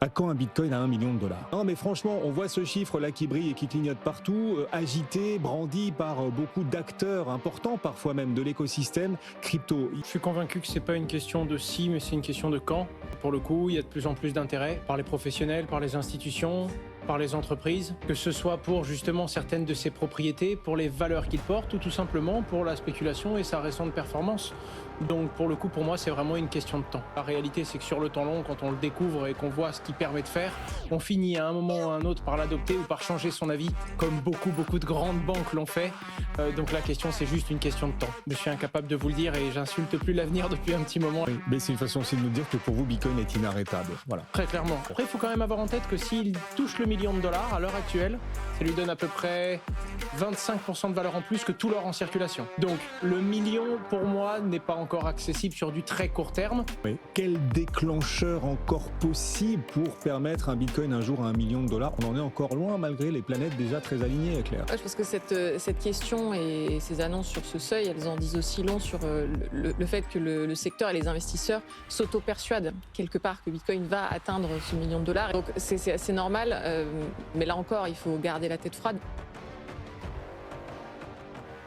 À quand un bitcoin à 1 million de dollars? Non mais franchement, on voit ce chiffre-là qui brille et qui clignote partout, agité, brandi par beaucoup d'acteurs importants, parfois même de l'écosystème crypto. Je suis convaincu que c'est pas une question de si, mais c'est une question de quand. Pour le coup, il y a de plus en plus d'intérêt par les professionnels, par les institutions, par les entreprises, que ce soit pour justement certaines de ses propriétés, pour les valeurs qu'il porte, ou tout simplement pour la spéculation et sa récente performance. Donc pour le coup, pour moi, c'est vraiment une question de temps. La réalité, c'est que sur le temps long, quand on le découvre et qu'on voit ce qu'il permet de faire, on finit à un moment ou à un autre par l'adopter ou par changer son avis, comme beaucoup de grandes banques l'ont fait. Donc la question, c'est juste une question de temps. Je suis incapable de vous le dire et j'insulte plus l'avenir depuis un petit moment. Oui, mais c'est une façon aussi de nous dire que pour vous, Bitcoin est inarrêtable. Voilà. Très clairement. Après, il faut quand même avoir en tête que s'il touche le million de dollars à l'heure actuelle, ça lui donne à peu près 25% de valeur en plus que tout l'or en circulation. Donc le million, pour moi, n'est pas encore accessible sur du très court terme. Oui. Quel déclencheur encore possible pour permettre un Bitcoin un jour à 1 million de dollars? On en est encore loin malgré les planètes déjà très alignées, Claire. Ouais, je pense que cette question et ces annonces sur ce seuil, elles en disent aussi long sur le fait que le secteur et les investisseurs s'auto-persuadent quelque part que Bitcoin va atteindre ce million de dollars. Donc c'est assez normal, mais là encore, il faut garder la tête froide.